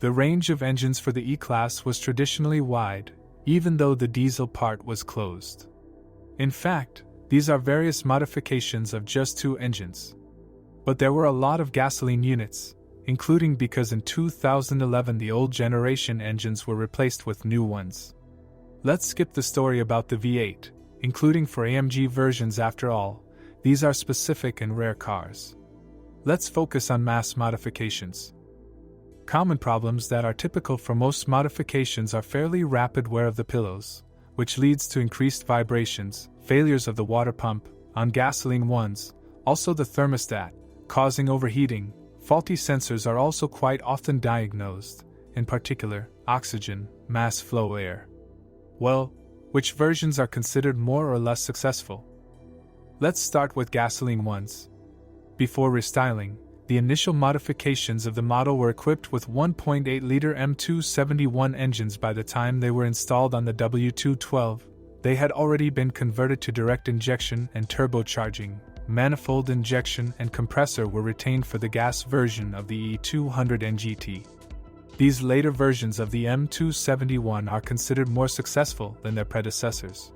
The range of engines for the E-Class was traditionally wide, even though the diesel part was closed. In fact, these are various modifications of just two engines. But there were a lot of gasoline units, including because in 2011 the old generation engines were replaced with new ones. Let's skip the story about the V8, including for AMG versions. After all, these are specific and rare cars. Let's focus on mass modifications. Common problems that are typical for most modifications are fairly rapid wear of the pillows, which leads to increased vibrations, failures of the water pump, on gasoline ones, also the thermostat, causing overheating. Faulty sensors are also quite often diagnosed, in particular, oxygen, mass flow air. Well, which versions are considered more or less successful? Let's start with gasoline ones. Before restyling, the initial modifications of the model were equipped with 1.8-liter M271 engines. By the time they were installed on the W212, they had already been converted to direct injection and turbocharging. Manifold injection and compressor were retained for the gas version of the E200 NGT. These later versions of the M271 are considered more successful than their predecessors.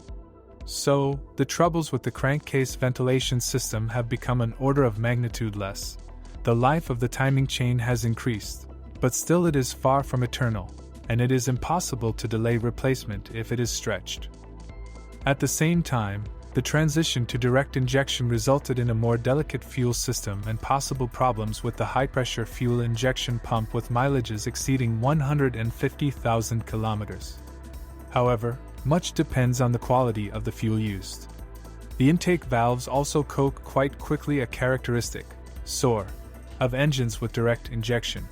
So, the troubles with the crankcase ventilation system have become an order of magnitude less. The life of the timing chain has increased, but still it is far from eternal, and it is impossible to delay replacement if it is stretched. At the same time, the transition to direct injection resulted in a more delicate fuel system and possible problems with the high-pressure fuel injection pump with mileages exceeding 150,000 kilometers. However, much depends on the quality of the fuel used. The intake valves also coke quite quickly, a characteristic, of engines with direct injection.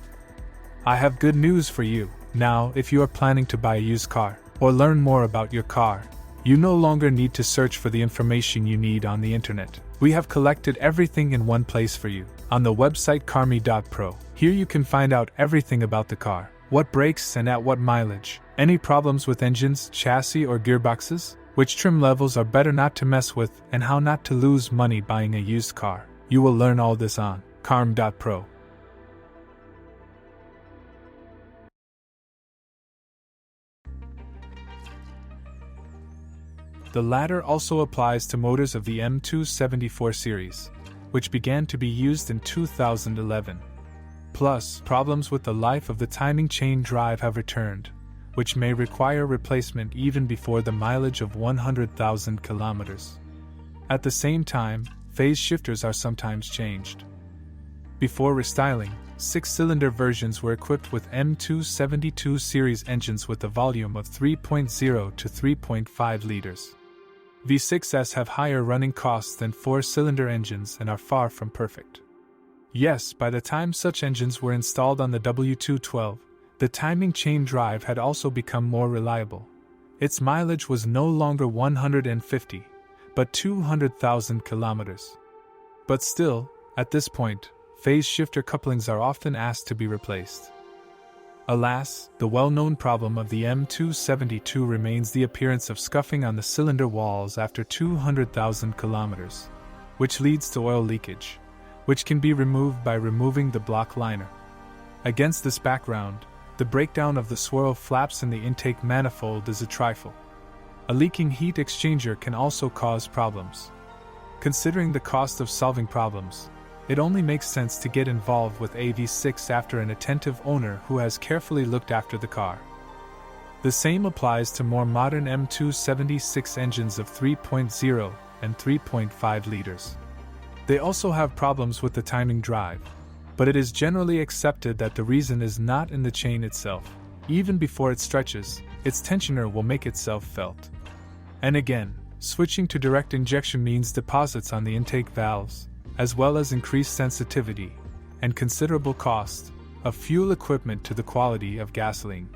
I have good news for you. Now, if you are planning to buy a used car, or learn more about your car, you no longer need to search for the information you need on the internet. We have collected everything in one place for you, on the website carmi.pro. Here you can find out everything about the car, what breaks and at what mileage, any problems with engines, chassis or gearboxes, which trim levels are better not to mess with, and how not to lose money buying a used car. You will learn all this on carm.pro. The latter also applies to motors of the M274 series, which began to be used in 2011. Plus, problems with the life of the timing chain drive have returned, which may require replacement even before the mileage of 100,000 kilometers. At the same time, phase shifters are sometimes changed. Before restyling, 6-cylinder versions were equipped with M272 series engines with a volume of 3.0 to 3.5 liters. V6s have higher running costs than 4-cylinder engines and are far from perfect. Yes, by the time such engines were installed on the W212, the timing chain drive had also become more reliable. Its mileage was no longer 150, but 200,000 kilometers. But still, at this point, phase shifter couplings are often asked to be replaced. Alas, the well-known problem of the M272 remains the appearance of scuffing on the cylinder walls after 200,000 kilometers, which leads to oil leakage, which can be removed by removing the block liner. Against this background, the breakdown of the swirl flaps in the intake manifold is a trifle. A leaking heat exchanger can also cause problems. Considering the cost of solving problems, it only makes sense to get involved with a V6 after an attentive owner who has carefully looked after the car. The same applies to more modern M276 engines of 3.0 and 3.5 liters. They also have problems with the timing drive, but it is generally accepted that the reason is not in the chain itself. Even before it stretches, its tensioner will make itself felt. And again, switching to direct injection means deposits on the intake valves, as well as increased sensitivity and considerable cost of fuel equipment to the quality of gasoline.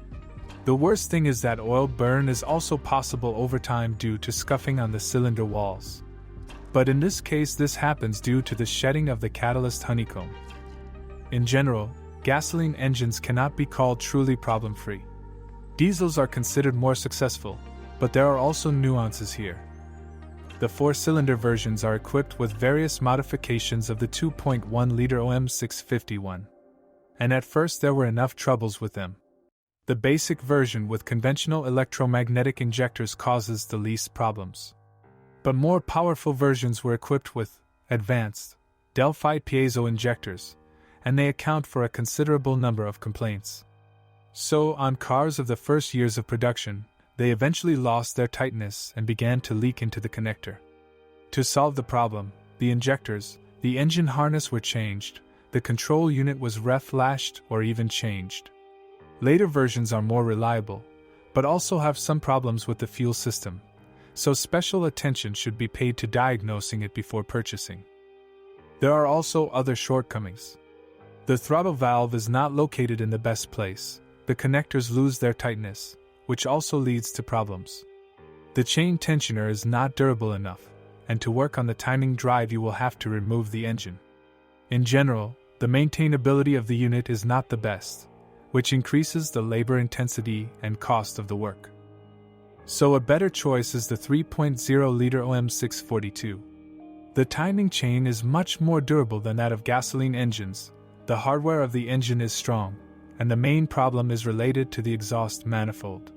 The worst thing is that oil burn is also possible over time due to scuffing on the cylinder walls. But in this case, this happens due to the shedding of the catalyst honeycomb. In general, gasoline engines cannot be called truly problem-free. Diesels are considered more successful, but there are also nuances here. The 4-cylinder versions are equipped with various modifications of the 2.1-liter OM651. and at first there were enough troubles with them. The basic version with conventional electromagnetic injectors causes the least problems. But more powerful versions were equipped with advanced Delphi piezo injectors, and they account for a considerable number of complaints. So, on cars of the first years of production, they eventually lost their tightness and began to leak into the connector. To solve the problem, the injectors, the engine harness were changed, the control unit was reflashed or even changed. Later versions are more reliable, but also have some problems with the fuel system, so special attention should be paid to diagnosing it before purchasing. There are also other shortcomings. The throttle valve is not located in the best place, the connectors lose their tightness, which also leads to problems. The chain tensioner is not durable enough, and to work on the timing drive you will have to remove the engine. In general, the maintainability of the unit is not the best, which increases the labor intensity and cost of the work. So a better choice is the 3.0-liter OM642. The timing chain is much more durable than that of gasoline engines, the hardware of the engine is strong, and the main problem is related to the exhaust manifold.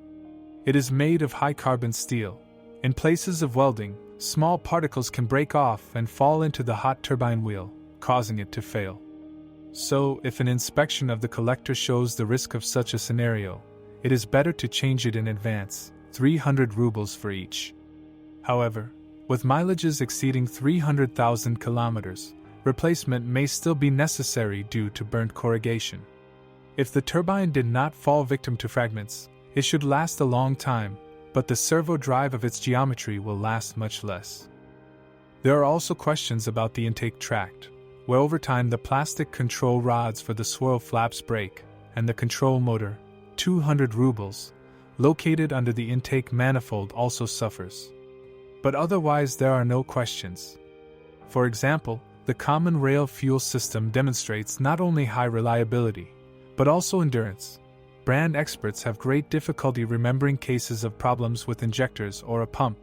It is made of high-carbon steel. In places of welding, small particles can break off and fall into the hot turbine wheel, causing it to fail. So, if an inspection of the collector shows the risk of such a scenario, it is better to change it in advance, 300 rubles for each. However, with mileages exceeding 300,000 kilometers, replacement may still be necessary due to burnt corrugation. If the turbine did not fall victim to fragments, it should last a long time, but the servo drive of its geometry will last much less. There are also questions about the intake tract, where over time the plastic control rods for the swirl flaps break, and the control motor, 200 rubles, located under the intake manifold also suffers. But otherwise there are no questions. For example, the common rail fuel system demonstrates not only high reliability, but also endurance. Brand experts have great difficulty remembering cases of problems with injectors or a pump.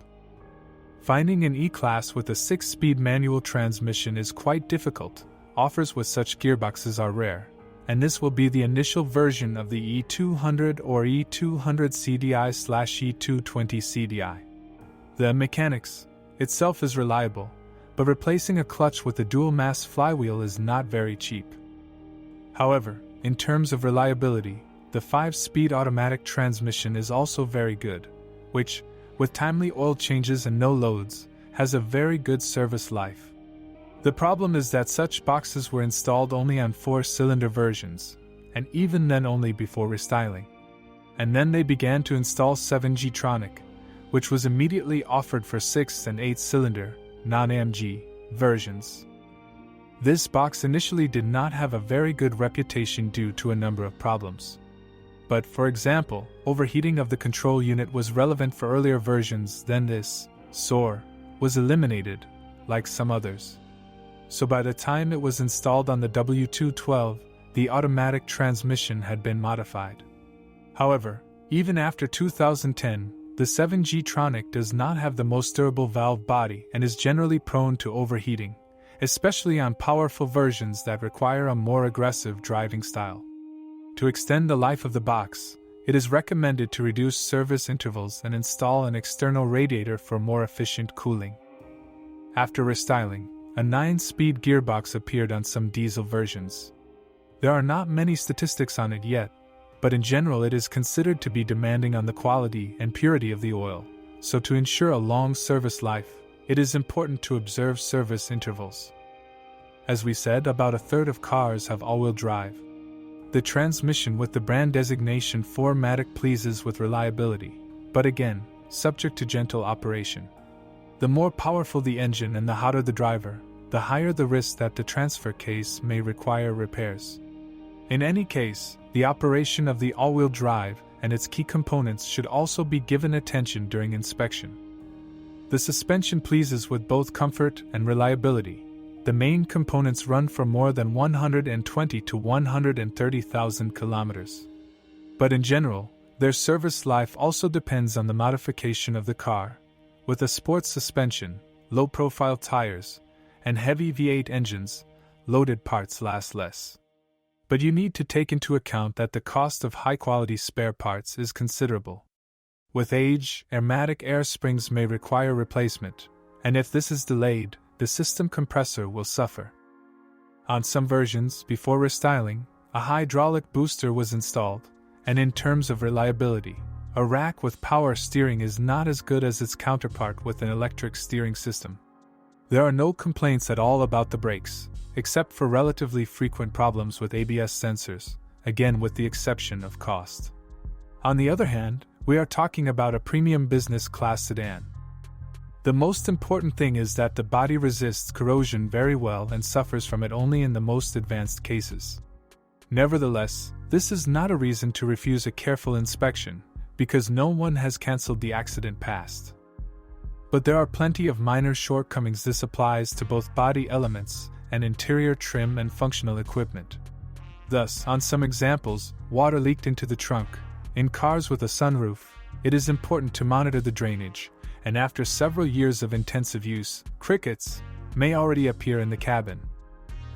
Finding an E-Class with a 6-speed manual transmission is quite difficult. Offers with such gearboxes are rare, and this will be the initial version of the E200 or E200 CDI/E220 CDI. The mechanics itself is reliable, but replacing a clutch with a dual-mass flywheel is not very cheap. However, in terms of reliability, the 5-speed automatic transmission is also very good, which, with timely oil changes and no loads, has a very good service life. The problem is that such boxes were installed only on 4-cylinder versions, and even then only before restyling. And then they began to install 7G-tronic, which was immediately offered for 6 and 8-cylinder, non-AMG, versions. This box initially did not have a very good reputation due to a number of problems. But, for example, overheating of the control unit was relevant for earlier versions, then this, SOR, was eliminated, like some others. So by the time it was installed on the W212, the automatic transmission had been modified. However, even after 2010, the 7G-tronic does not have the most durable valve body and is generally prone to overheating, especially on powerful versions that require a more aggressive driving style. To extend the life of the box, it is recommended to reduce service intervals and install an external radiator for more efficient cooling. After restyling, a 9-speed gearbox appeared on some diesel versions. There are not many statistics on it yet, but in general it is considered to be demanding on the quality and purity of the oil, so to ensure a long service life, it is important to observe service intervals. As we said, about a third of cars have all-wheel drive. The transmission with the brand designation 4MATIC pleases with reliability, but again, subject to gentle operation. The more powerful the engine and the hotter the driver, the higher the risk that the transfer case may require repairs. In any case, the operation of the all-wheel drive and its key components should also be given attention during inspection. The suspension pleases with both comfort and reliability. The main components run for more than 120 to 130,000 kilometers. But in general, their service life also depends on the modification of the car. With a sports suspension, low-profile tires, and heavy V8 engines, loaded parts last less. But you need to take into account that the cost of high-quality spare parts is considerable. With age, aromatic air springs may require replacement, and if this is delayed, the system compressor will suffer. On some versions, before restyling, a hydraulic booster was installed, and in terms of reliability, a rack with power steering is not as good as its counterpart with an electric steering system. There are no complaints at all about the brakes, except for relatively frequent problems with ABS sensors, again with the exception of cost. On the other hand, we are talking about a premium business class sedan. The most important thing is that the body resists corrosion very well and suffers from it only in the most advanced cases. Nevertheless, this is not a reason to refuse a careful inspection, because no one has cancelled the accident past. But there are plenty of minor shortcomings. This applies to both body elements and interior trim and functional equipment. Thus, on some examples, water leaked into the trunk. In cars with a sunroof, it is important to monitor the drainage, and after several years of intensive use, crickets may already appear in the cabin.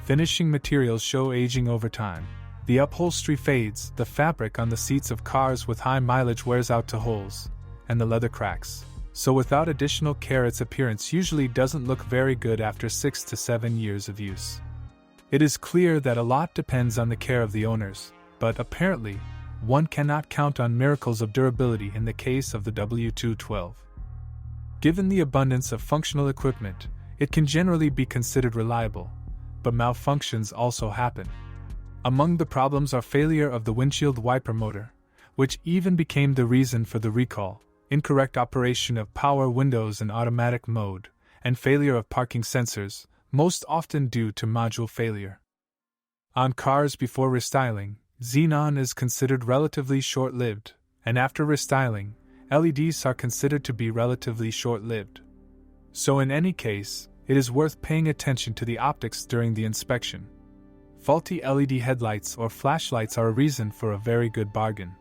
Finishing materials show aging over time. The upholstery fades, the fabric on the seats of cars with high mileage wears out to holes, and the leather cracks. So without additional care, its appearance usually doesn't look very good after 6 to 7 years of use. It is clear that a lot depends on the care of the owners, but apparently, one cannot count on miracles of durability in the case of the W212. Given the abundance of functional equipment, it can generally be considered reliable, but malfunctions also happen. Among the problems are failure of the windshield wiper motor, which even became the reason for the recall, incorrect operation of power windows in automatic mode, and failure of parking sensors, most often due to module failure. On cars before restyling, xenon is considered relatively short-lived, and after restyling, LEDs are considered to be relatively short-lived. So in any case, it is worth paying attention to the optics during the inspection. Faulty LED headlights or flashlights are a reason for a very good bargain.